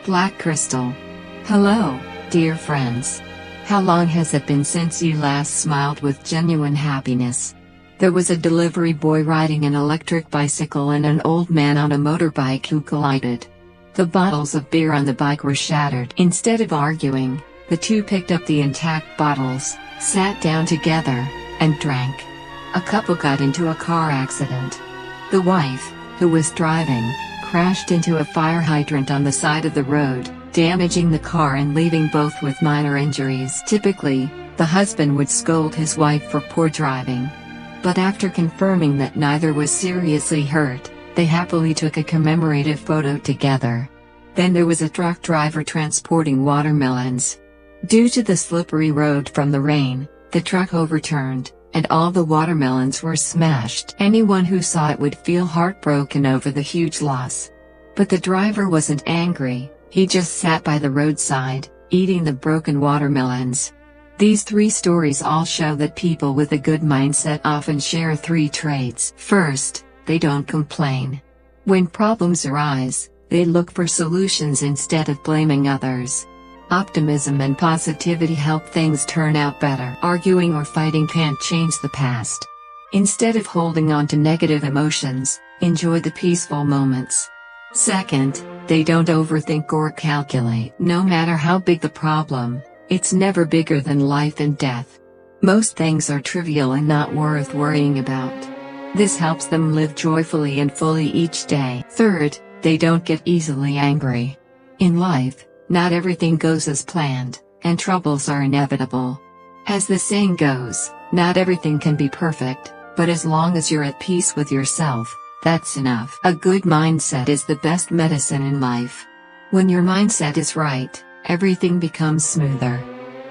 Black Crystal. Hello, dear friends. How long has it been since you last smiled with genuine happiness? There was a delivery boy riding an electric bicycle and an old man on a motorbike who collided. The bottles of beer on the bike were shattered. Instead of arguing, the two picked up the intact bottles, sat down together, and drank. A couple got into a car accident. The wife, who was driving, crashed into a fire hydrant on the side of the road, damaging the car and leaving both with minor injuries. Typically, the husband would scold his wife for poor driving. But after confirming that neither was seriously hurt, they happily took a commemorative photo together. Then there was a truck driver transporting watermelons. Due to the slippery road from the rain, the truck overturned, and all the watermelons were smashed. Anyone who saw it would feel heartbroken over the huge loss. But the driver wasn't angry, he just sat by the roadside, eating the broken watermelons. These three stories all show that people with a good mindset often share three traits. First, they don't complain. When problems arise, they look for solutions instead of blaming others. Optimism and positivity help things turn out better. Arguing or fighting can't change the past. Instead of holding on to negative emotions, enjoy the peaceful moments. Second, they don't overthink or calculate. No matter how big the problem, it's never bigger than life and death. Most things are trivial and not worth worrying about. This helps them live joyfully and fully each day. Third, they don't get easily angry. In life, not everything goes as planned, and troubles are inevitable. As the saying goes, not everything can be perfect, but as long as you're at peace with yourself, that's enough. A good mindset is the best medicine in life. When your mindset is right, everything becomes smoother.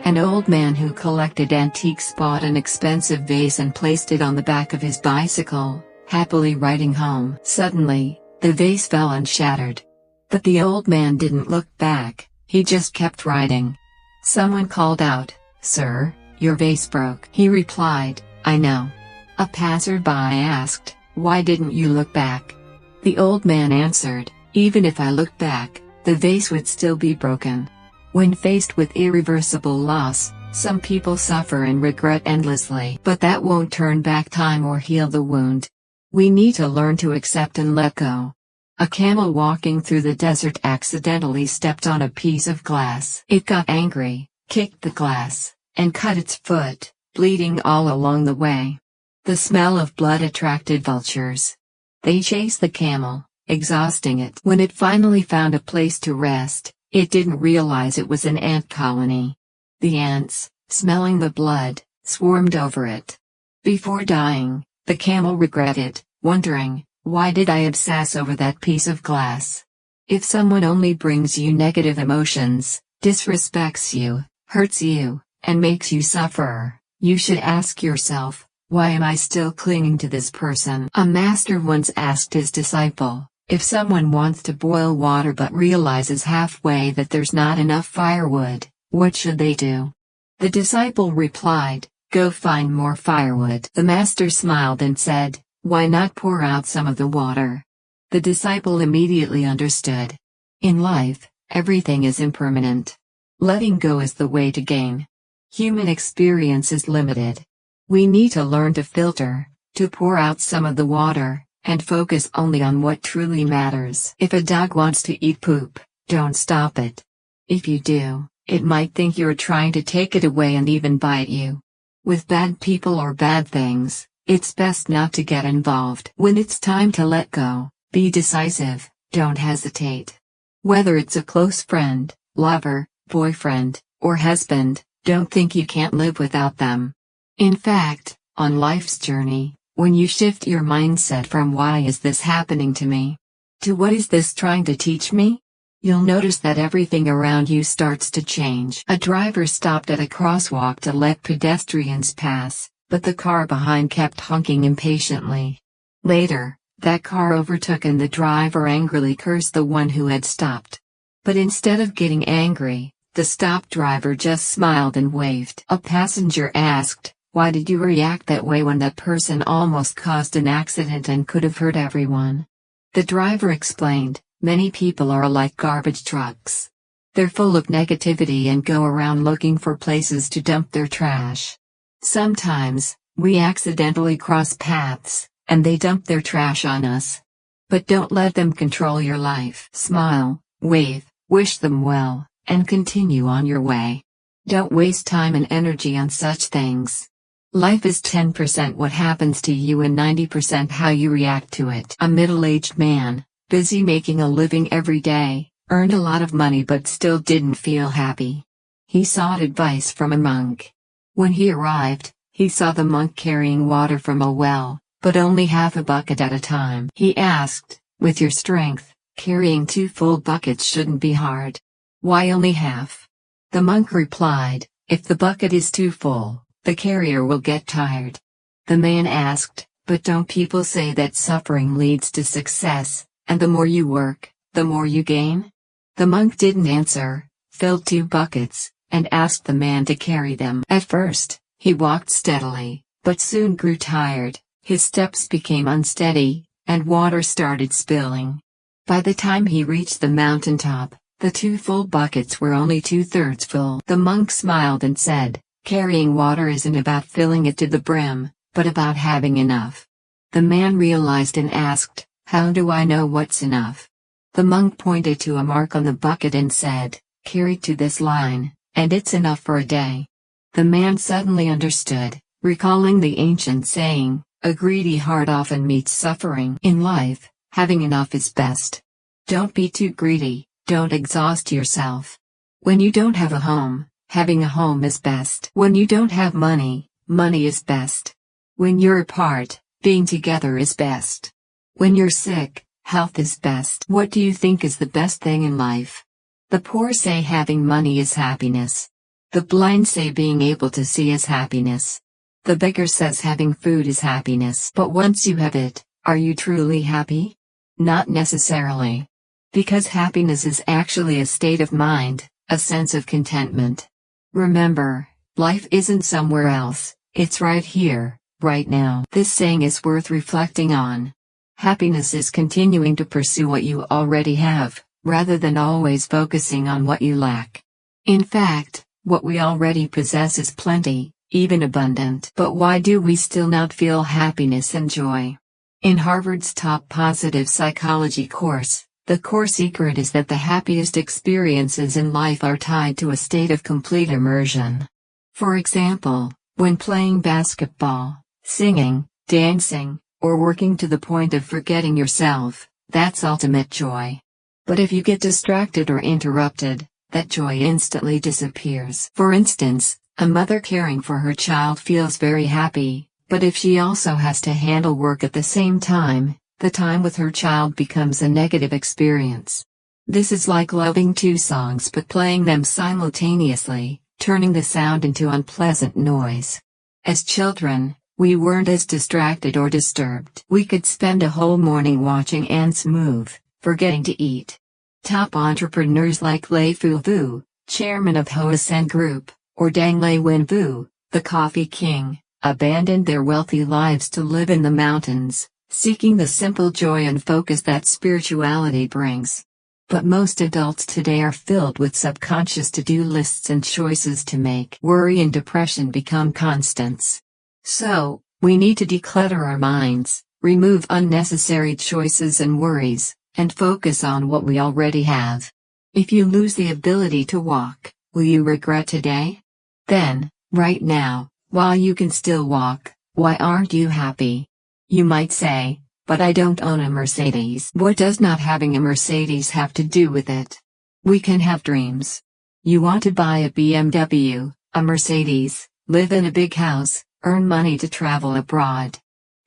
An old man who collected antiques bought an expensive vase and placed it on the back of his bicycle, happily riding home. Suddenly, the vase fell and shattered. But the old man didn't look back, he just kept riding. Someone called out, "Sir, your vase broke." He replied, "I know." A passerby asked, "Why didn't you look back?" The old man answered, "Even if I looked back, the vase would still be broken." When faced with irreversible loss, some people suffer and regret endlessly. But that won't turn back time or heal the wound. We need to learn to accept and let go. A camel walking through the desert accidentally stepped on a piece of glass. It got angry, kicked the glass, and cut its foot, bleeding all along the way. The smell of blood attracted vultures. They chased the camel, exhausting it. When it finally found a place to rest, it didn't realize it was an ant colony. The ants, smelling the blood, swarmed over it. Before dying, the camel regretted, wondering, "Why did I obsess over that piece of glass?" If someone only brings you negative emotions, disrespects you, hurts you, and makes you suffer, you should ask yourself, why am I still clinging to this person? A master once asked his disciple, if someone wants to boil water but realizes halfway that there's not enough firewood, what should they do? The disciple replied, "Go find more firewood." The master smiled and said, "Why not pour out some of the water?" The disciple immediately understood. In life, everything is impermanent. Letting go is the way to gain. Human experience is limited. We need to learn to filter, to pour out some of the water, and focus only on what truly matters. If a dog wants to eat poop, don't stop it. If you do, it might think you're trying to take it away and even bite you. With bad people or bad things, it's best not to get involved. When it's time to let go, be decisive, don't hesitate. Whether it's a close friend, lover, boyfriend, or husband, don't think you can't live without them. In fact, on life's journey, when you shift your mindset from "why is this happening to me?" to "what is this trying to teach me?" you'll notice that everything around you starts to change. A driver stopped at a crosswalk to let pedestrians pass, but the car behind kept honking impatiently. Later, that car overtook and the driver angrily cursed the one who had stopped. But instead of getting angry, the stopped driver just smiled and waved. A passenger asked, "Why did you react that way when that person almost caused an accident and could have hurt everyone?" The driver explained, Many people are like garbage trucks. They're full of negativity and go around looking for places to dump their trash. Sometimes, we accidentally cross paths, and they dump their trash on us. But don't let them control your life. Smile, wave, wish them well, and continue on your way. Don't waste time and energy on such things. Life is 10% what happens to you and 90% how you react to it. A middle-aged man, busy making a living every day, earned a lot of money but still didn't feel happy. He sought advice from a monk. When he arrived, he saw the monk carrying water from a well, but only half a bucket at a time. He asked, "With your strength, carrying 2 full buckets shouldn't be hard. Why only half?" The monk replied, "If the bucket is too full, the carrier will get tired." The man asked, "But don't people say that suffering leads to success, and the more you work, the more you gain?" The monk didn't answer, filled 2 buckets, and asked the man to carry them. At first, he walked steadily, but soon grew tired, his steps became unsteady, and water started spilling. By the time he reached the mountaintop, the 2 full buckets were only 2/3 full. The monk smiled and said, "Carrying water isn't about filling it to the brim, but about having enough." The man realized and asked, "How do I know what's enough?" The monk pointed to a mark on the bucket and said, "Carry to this line, and it's enough for a day." The man suddenly understood, recalling the ancient saying, "A greedy heart often meets suffering." In life, having enough is best. Don't be too greedy, don't exhaust yourself. When you don't have a home, having a home is best. When you don't have money, money is best. When you're apart, being together is best. When you're sick, health is best. What do you think is the best thing in life? The poor say having money is happiness. The blind say being able to see is happiness. The beggar says having food is happiness. But once you have it, are you truly happy? Not necessarily. Because happiness is actually a state of mind, a sense of contentment. Remember, life isn't somewhere else, it's right here, right now. This saying is worth reflecting on. Happiness is continuing to pursue what you already have, rather than always focusing on what you lack. In fact, what we already possess is plenty, even abundant. But why do we still not feel happiness and joy? In Harvard's top positive psychology course, the core secret is that the happiest experiences in life are tied to a state of complete immersion. For example, when playing basketball, singing, dancing, or working to the point of forgetting yourself, that's ultimate joy. But if you get distracted or interrupted, that joy instantly disappears. For instance, a mother caring for her child feels very happy, but if she also has to handle work at the same time, the time with her child becomes a negative experience. This is like loving 2 songs but playing them simultaneously, turning the sound into unpleasant noise. As children, we weren't as distracted or disturbed. We could spend a whole morning watching ants move, forgetting to eat. Top entrepreneurs like Lei Fu, chairman of Hoesen Group, or Deng Lei Wenfu, the coffee king, abandoned their wealthy lives to live in the mountains, seeking the simple joy and focus that spirituality brings. But most adults today are filled with subconscious to-do lists and choices to make. Worry and depression become constants. So, we need to declutter our minds, remove unnecessary choices and worries, and focus on what we already have. If you lose the ability to walk, will you regret today? Then, right now, while you can still walk, why aren't you happy? You might say, "But I don't own a Mercedes." What does not having a Mercedes have to do with it? We can have dreams. You want to buy a BMW, a Mercedes, live in a big house, earn money to travel abroad.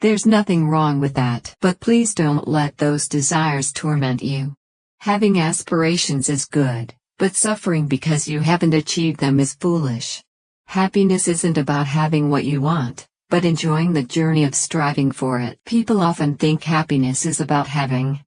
There's nothing wrong with that. But please don't let those desires torment you. Having aspirations is good, but suffering because you haven't achieved them is foolish. Happiness isn't about having what you want, but enjoying the journey of striving for it. People often think happiness is about having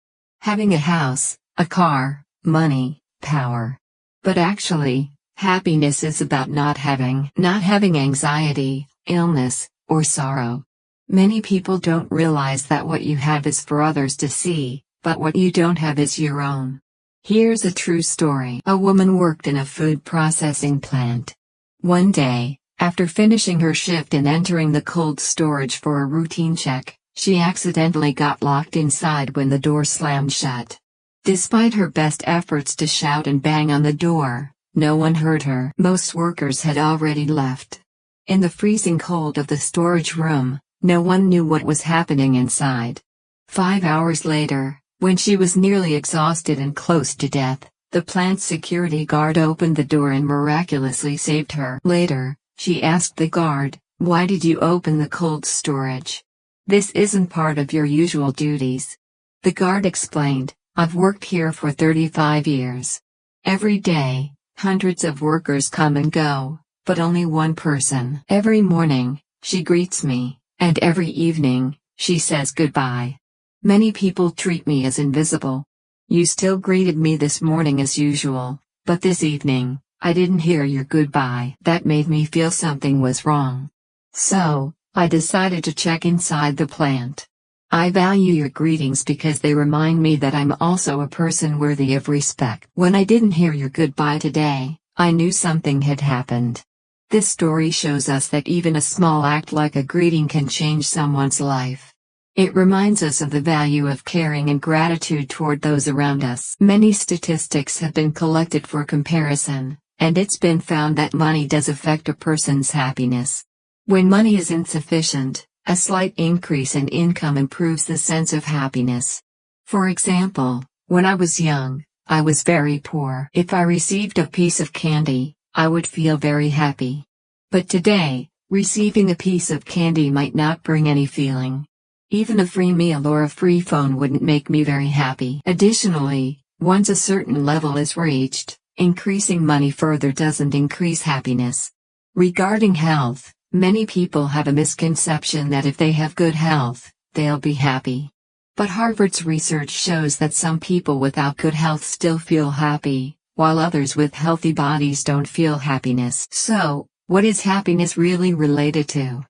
a house, a car, money, power. But actually, happiness is about not having anxiety, illness, or sorrow. Many people don't realize that what you have is for others to see, but what you don't have is your own. Here's a true story. A woman worked in a food processing plant. One day, after finishing her shift and entering the cold storage for a routine check, she accidentally got locked inside when the door slammed shut. Despite her best efforts to shout and bang on the door, no one heard her. Most workers had already left. In the freezing cold of the storage room, no one knew what was happening inside. 5 hours later, when she was nearly exhausted and close to death, the plant's security guard opened the door and miraculously saved her. Later, she asked the guard, "Why did you open the cold storage? This isn't part of your usual duties." The guard explained, "I've worked here for 35 years. Every day, hundreds of workers come and go, but only one person. Every morning, she greets me, and every evening, she says goodbye. Many people treat me as invisible. You still greeted me this morning as usual, but this evening, I didn't hear your goodbye. That made me feel something was wrong. So, I decided to check inside the plant. I value your greetings because they remind me that I'm also a person worthy of respect. When I didn't hear your goodbye today, I knew something had happened." This story shows us that even a small act like a greeting can change someone's life. It reminds us of the value of caring and gratitude toward those around us. Many statistics have been collected for comparison, and it's been found that money does affect a person's happiness. When money is insufficient, a slight increase in income improves the sense of happiness. For example, when I was young, I was very poor. If I received a piece of candy, I would feel very happy. But today, receiving a piece of candy might not bring any feeling. Even a free meal or a free phone wouldn't make me very happy. Additionally, once a certain level is reached, increasing money further doesn't increase happiness. Regarding health, many people have a misconception that if they have good health, they'll be happy. But Harvard's research shows that some people without good health still feel happy, while others with healthy bodies don't feel happiness. So, what is happiness really related to?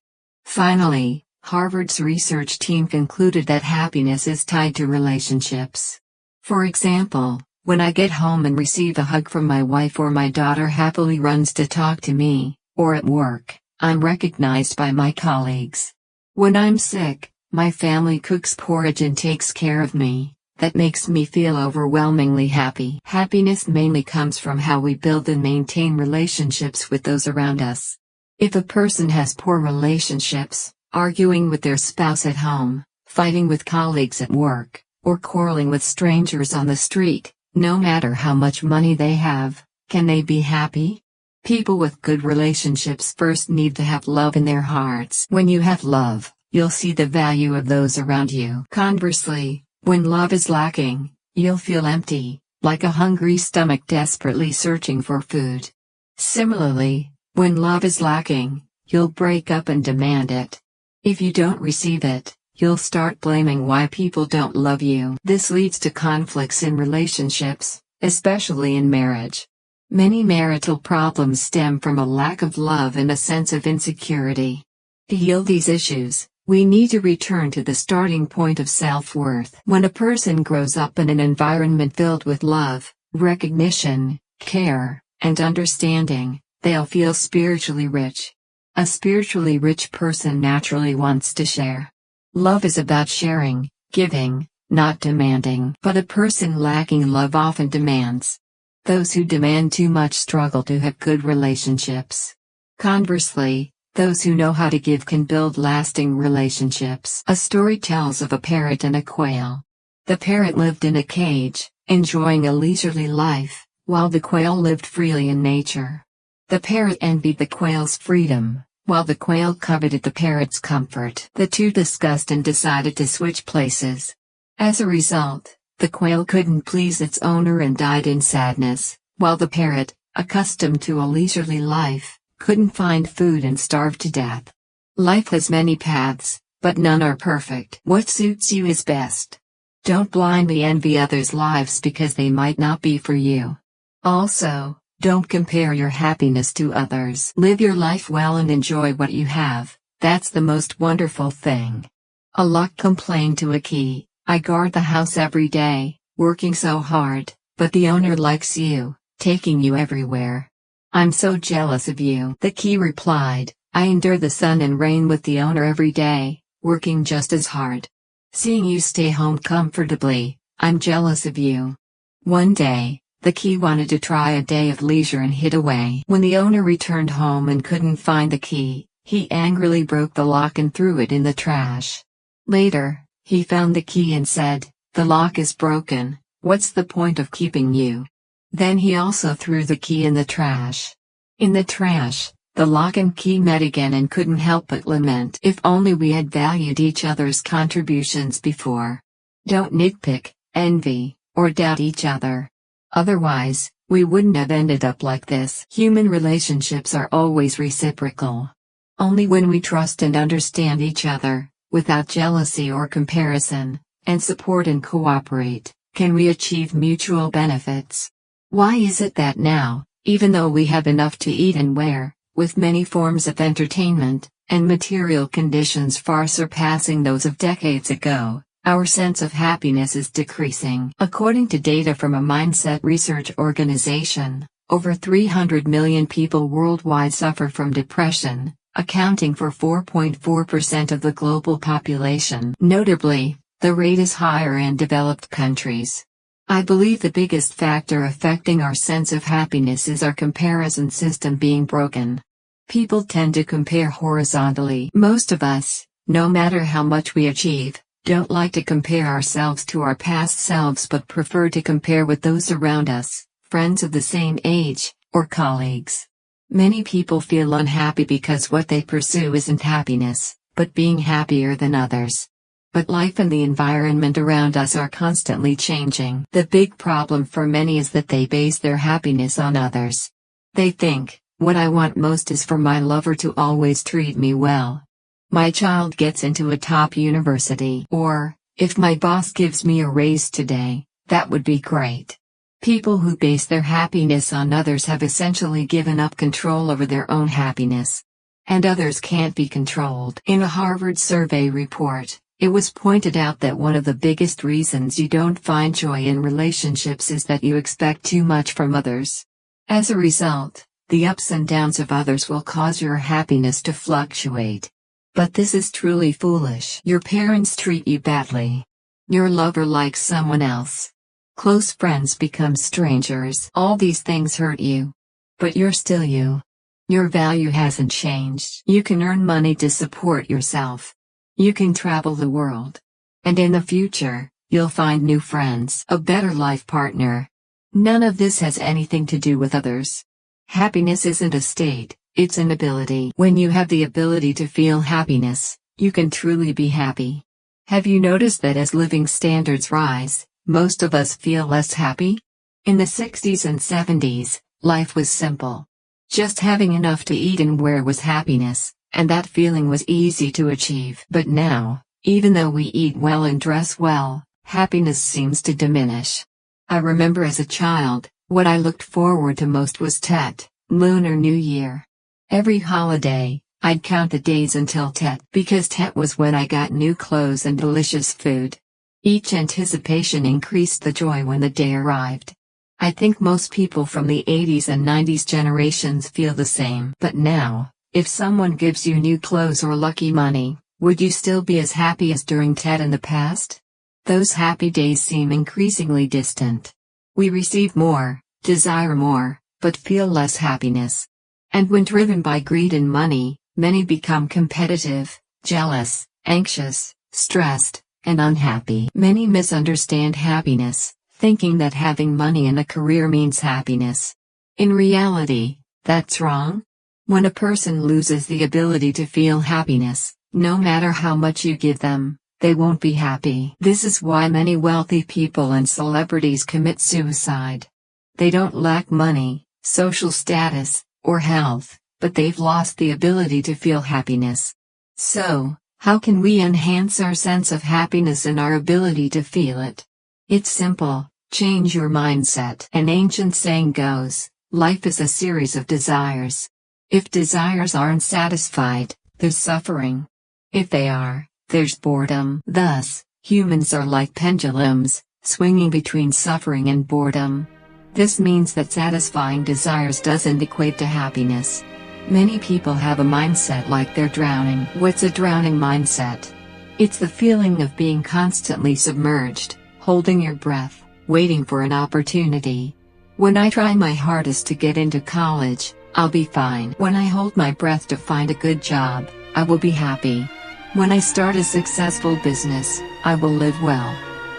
Finally, Harvard's research team concluded that happiness is tied to relationships. For example, when I get home and receive a hug from my wife or my daughter happily runs to talk to me, or at work, I'm recognized by my colleagues. When I'm sick, my family cooks porridge and takes care of me. That makes me feel overwhelmingly happy. Happiness mainly comes from how we build and maintain relationships with those around us. If a person has poor relationships, arguing with their spouse at home, fighting with colleagues at work, or quarreling with strangers on the street, no matter how much money they have, can they be happy? People with good relationships first need to have love in their hearts. When you have love, you'll see the value of those around you. Conversely, when love is lacking, you'll feel empty, like a hungry stomach desperately searching for food. Similarly, when love is lacking, you'll break up and demand it. If you don't receive it, you'll start blaming why people don't love you. This leads to conflicts in relationships, especially in marriage. Many marital problems stem from a lack of love and a sense of insecurity. To heal these issues, we need to return to the starting point of self-worth. When a person grows up in an environment filled with love, recognition, care, and understanding, they'll feel spiritually rich. A spiritually rich person naturally wants to share. Love is about sharing, giving, not demanding. But a person lacking love often demands. Those who demand too much struggle to have good relationships. Conversely, those who know how to give can build lasting relationships. A story tells of a parrot and a quail. The parrot lived in a cage, enjoying a leisurely life, while the quail lived freely in nature. The parrot envied the quail's freedom, while the quail coveted the parrot's comfort. The two discussed and decided to switch places. As a result, the quail couldn't please its owner and died in sadness, while the parrot, accustomed to a leisurely life, couldn't find food and starved to death. Life has many paths, but none are perfect. What suits you is best. Don't blindly envy others' lives because they might not be for you. Also, don't compare your happiness to others. Live your life well and enjoy what you have. That's the most wonderful thing. A lock complained to a key, I guard the house every day, working so hard, but the owner likes you, taking you everywhere. I'm so jealous of you." The key replied, "I endure the sun and rain with the owner every day, working just as hard. Seeing you stay home comfortably, I'm jealous of you." One day, the key wanted to try a day of leisure and hid away. When the owner returned home and couldn't find the key, he angrily broke the lock and threw it in the trash. Later, he found the key and said, "The lock is broken, what's the point of keeping you?" Then he also threw the key in the trash. In the trash, the lock and key met again and couldn't help but lament, "If only we had valued each other's contributions before." Don't nitpick, envy, or doubt each other. Otherwise, we wouldn't have ended up like this. Human relationships are always reciprocal. Only when we trust and understand each other, without jealousy or comparison, and support and cooperate, can we achieve mutual benefits. Why is it that now, even though we have enough to eat and wear, with many forms of entertainment, and material conditions far surpassing those of decades ago, our sense of happiness is decreasing? According to data from a mindset research organization, over 300 million people worldwide suffer from depression, accounting for 4.4% of the global population. Notably, the rate is higher in developed countries. I believe the biggest factor affecting our sense of happiness is our comparison system being broken. People tend to compare horizontally. Most of us, no matter how much we achieve, don't like to compare ourselves to our past selves but prefer to compare with those around us, friends of the same age, or colleagues. Many people feel unhappy because what they pursue isn't happiness, but being happier than others. But life and the environment around us are constantly changing. The big problem for many is that they base their happiness on others. They think, "What I want most is for my lover to always treat me well. My child gets into a top university." Or, "If my boss gives me a raise today, that would be great." People who base their happiness on others have essentially given up control over their own happiness. And others can't be controlled. In a Harvard survey report, it was pointed out that one of the biggest reasons you don't find joy in relationships is that you expect too much from others. As a result, the ups and downs of others will cause your happiness to fluctuate. But this is truly foolish. Your parents treat you badly. Your lover likes someone else. Close friends become strangers. All these things hurt you. But you're still you. Your value hasn't changed. You can earn money to support yourself. You can travel the world. And in the future, you'll find new friends, a better life partner. None of this has anything to do with others. Happiness isn't a state, it's an ability. When you have the ability to feel happiness, you can truly be happy. Have you noticed that as living standards rise, most of us feel less happy? In the 60s and 70s, life was simple. Just having enough to eat and wear was happiness, and that feeling was easy to achieve. But now, even though we eat well and dress well, happiness seems to diminish. I remember as a child, what I looked forward to most was Tet, Lunar New Year. Every holiday, I'd count the days until Tet, because Tet was when I got new clothes and delicious food. Each anticipation increased the joy when the day arrived. I think most people from the 80s and 90s generations feel the same. But now, if someone gives you new clothes or lucky money, would you still be as happy as during Tet in the past? Those happy days seem increasingly distant. We receive more, desire more, but feel less happiness. And when driven by greed and money, many become competitive, jealous, anxious, stressed, and unhappy. Many misunderstand happiness, thinking that having money and a career means happiness. In reality, that's wrong. When a person loses the ability to feel happiness, no matter how much you give them, they won't be happy. This is why many wealthy people and celebrities commit suicide. They don't lack money, social status, or health, but they've lost the ability to feel happiness. So, how can we enhance our sense of happiness and our ability to feel it? It's simple, change your mindset. An ancient saying goes, life is a series of desires. If desires aren't satisfied, there's suffering. If they are, there's boredom. Thus, Humans are like pendulums, swinging between suffering and boredom. This means that satisfying desires doesn't equate to happiness. Many people have a mindset like they're drowning. What's a drowning mindset? It's the feeling of being constantly submerged, holding your breath, waiting for an opportunity. When I try my hardest to get into college, I'll be fine. When I hold my breath to find a good job, I will be happy. When I start a successful business, I will live well.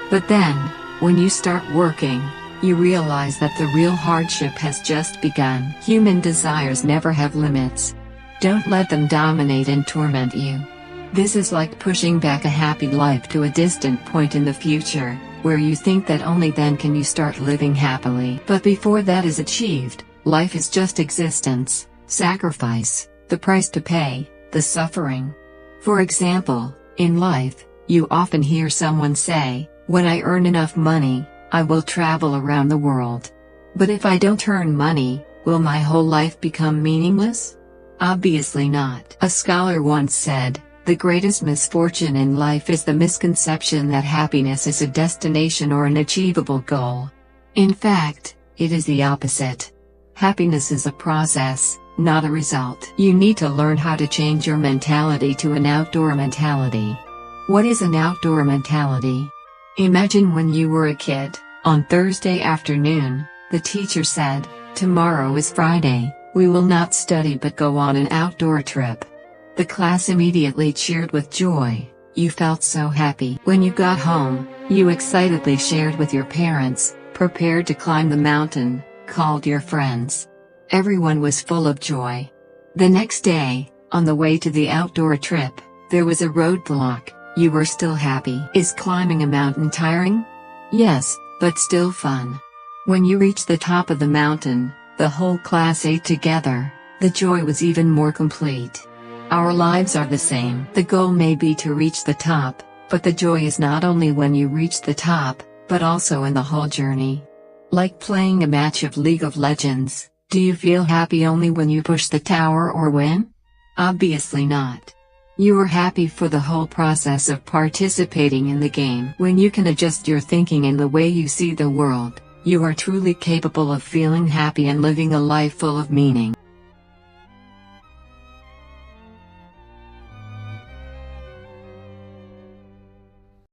But then, when you start working, you realize that the real hardship has just begun. Human desires never have limits. Don't let them dominate and torment you. This is like pushing back a happy life to a distant point in the future, where you think that only then can you start living happily. But before that is achieved, life is just existence, sacrifice, the price to pay, the suffering. For example, in life, you often hear someone say, "When I earn enough money, I will travel around the world." But if I don't earn money, will my whole life become meaningless? Obviously not. A scholar once said, "The greatest misfortune in life is the misconception that happiness is a destination or an achievable goal." In fact, it is the opposite. Happiness is a process, not a result. You need to learn how to change your mentality to an outdoor mentality. What is an outdoor mentality? Imagine when you were a kid, on Thursday afternoon, the teacher said, "Tomorrow is Friday, we will not study but go on an outdoor trip." The class immediately cheered with joy. You felt so happy. When you got home, you excitedly shared with your parents, prepared to climb the mountain, called your friends. Everyone was full of joy. The next day, on the way to the outdoor trip, there was a roadblock. You were still happy. Is climbing a mountain tiring? Yes, but still fun. When you reached the top of the mountain, the whole class ate together. The joy was even more complete. Our lives are the same. The goal may be to reach the top, but the joy is not only when you reach the top, but also in the whole journey. Like playing a match of League of Legends, do you feel happy only when you push the tower or win? Obviously not. You are happy for the whole process of participating in the game. When you can adjust your thinking and the way you see the world, you are truly capable of feeling happy and living a life full of meaning.